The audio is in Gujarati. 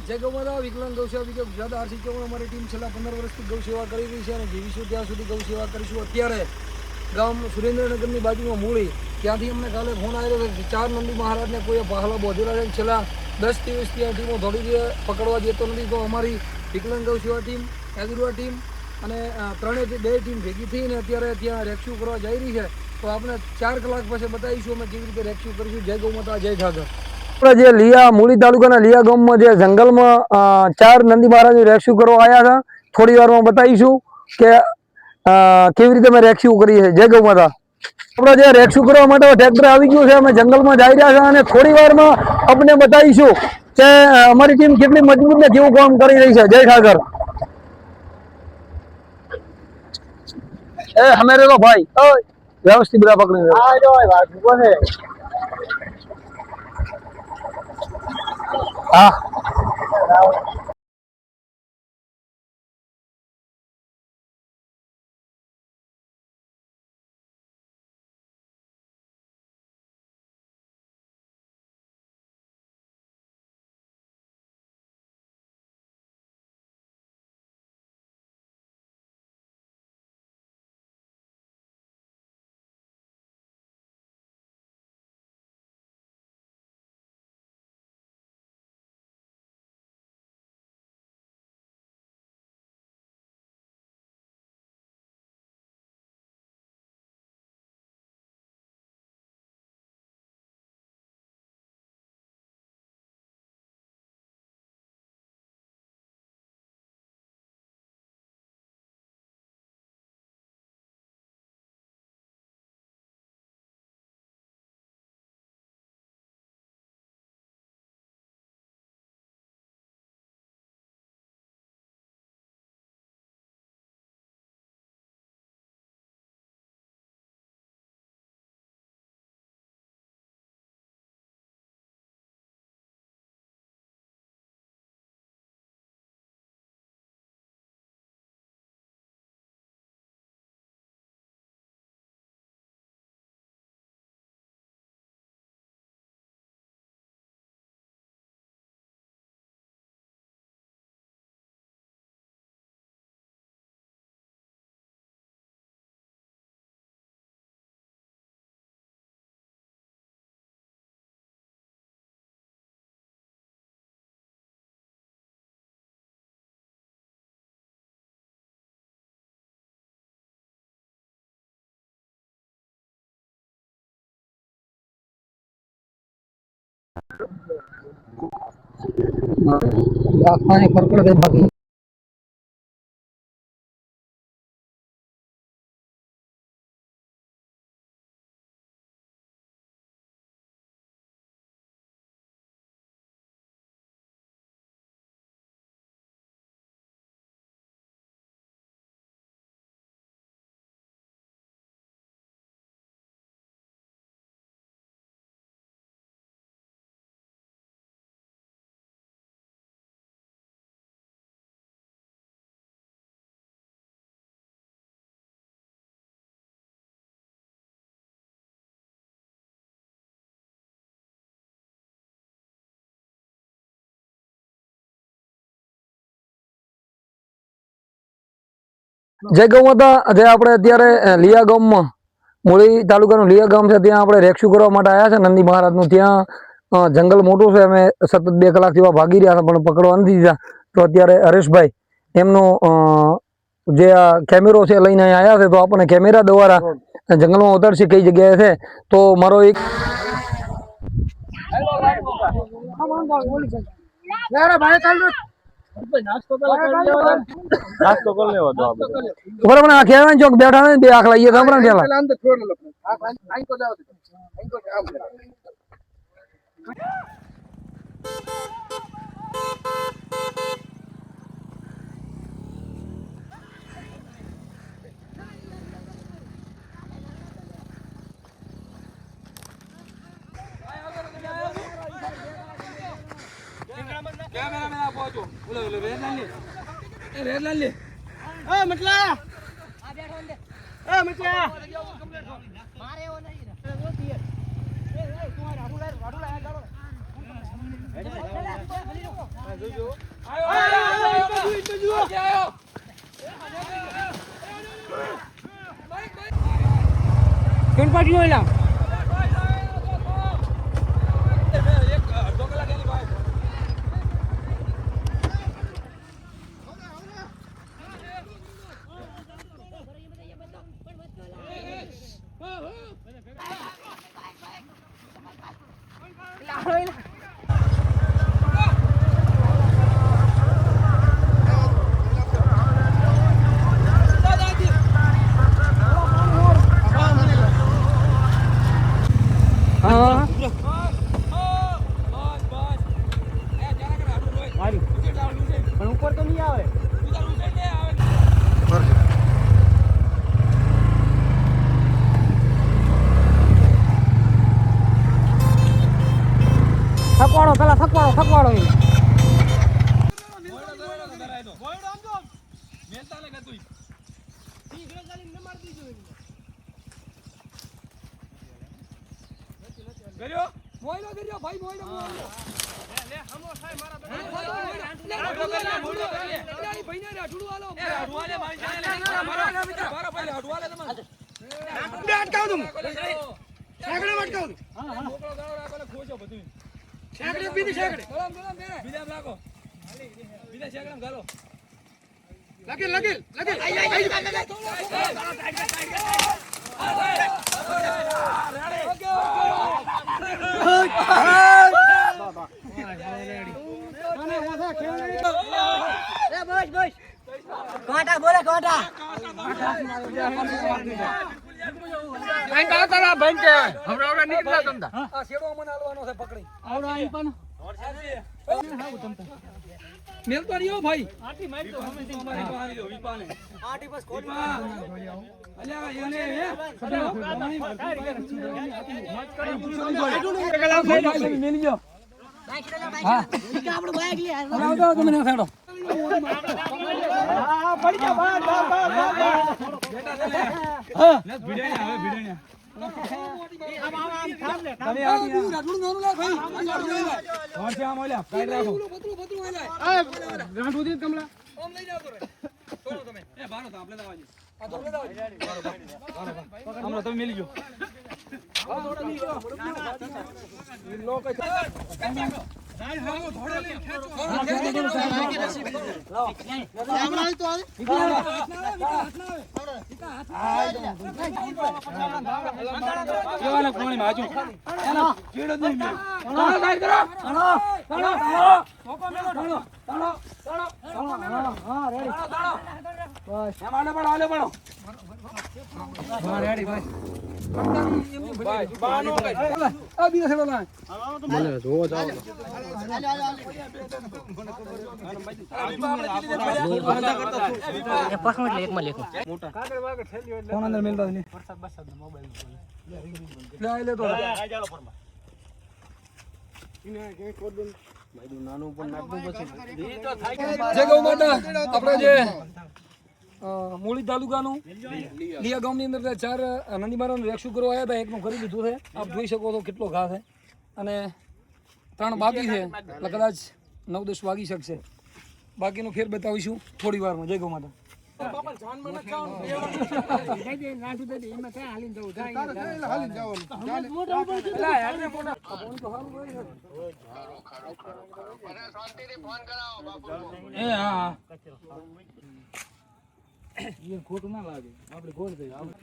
જય ગૌ માતા વિકલાંગ ગૌસેવા વિજય ગુજરાત આરસી ચૌહાણ અમારી ટીમ છેલ્લા 15 વર્ષથી ગૌ સેવા કરી રહી છે અને જીવીશું ત્યાં સુધી ગૌ સેવા કરીશું. અત્યારે ગામ સુરેન્દ્રનગરની બાજુમાં મૂળી ત્યાંથી અમને કાલે ફોન આવ્યો કે 4 નંદી મહારાજને કોઈ ભાગલા બોધેલા છે. છેલ્લા 10 દિવસથી આ ટીમો દોડી પકડવા જતો નથી. તો અમારી વિકલાંગ ગૌ સેવા ટીમ, એગ્રુઆ ટીમ અને બે ટીમ ભેગી થઈને અત્યારે ત્યાં રેસ્ક્યુ કરવા જઈ રહી છે. તો આપણે 4 કલાક પછી બતાવીશું અમે કેવી રીતે રેસ્ક્યુ કરીશું. જય ગૌ માતા, જય ઠાકર. જે લીયા મૂળી તાલુકાના લીયા ગામમાં જે જંગલમાં 4 નંદી મહારાજ રેસ્ક્યુ કરવા આવ્યા હતા. થોડી વારમાં બતાવીશું કે કેવી રીતે અમે રેસ્ક્યુ કરીએ છીએ. જય ગૌ માતા. આપણે જે રેસ્ક્યુ કરવા માટે ટ્રેક્ટર આવી ગયું છે, અમે જંગલમાં જઈ રહ્યા છે અને થોડી વારમાં આપણે બતાવીશું કે અમારી ટીમ કેટલી મજબૂત ને કેવું કામ કરી રહી છે. જય ઠાકર. એ હમે રે ભાઈ વ્યવસ્થિત બધા પકડી હા. બાકી જય ગૌ માતા. જે આપણે અત્યારે લીયા ગામમાં મૂળી તાલુકાનું લીયા ગામ છે, ત્યાં આપણે રેસ્ક્યુ કરવા માટે આવ્યા છે નંદી મહારાજનું. ત્યાં જંગલ મોટું છે. અમે સતત 2 કલાકથી ભાગી રહ્યા હતા પણ પકડવા નથી દીધા. તો અત્યારે હરેશભાઈ એમનો જે આ કેમેરો છે લઈને આવ્યા છે. તો આપણને કેમેરા દ્વારા જંગલમાં ઉતારશે કઈ જગ્યાએ છે. તો મારો એક નાસ્તો કરી લેવો તો આપણે બરાબર. આ કહેવાય ચોક બેઠા ને 2 આંખ લઈએ તો પણ ઉપર તો નહીં આવે. થકવાડો પેલા થકવાડો મોયલો કર્યો ભાઈ મોયલો કાંટા બોલે કાંટા. આ શેડો મને હાલવાનો છે પકડી મેલતો નહીં હો ભાઈ તમે મેલી ગયો ફોન અંદર મેલતા નહીં જય ગૌ માતા. આપણે જે મૂળી તાલુકાનું લીયા ગામની અંદર 4 નંદી મહારાજનું રેક્ષું કરવા આવ્યા હતા. એકનું કરી દીધું છે. આપ જોઈ શકો છો કેટલો ઘા છે અને 3 બાકી છે એટલે કદાચ 9-10 વાગી શકશે. બાકીનું ફેર બતાવીશું થોડી વારમાં. જય ગૌ માતા. ખોટું ના લાગે આપણે ગોળ થઈ આપણે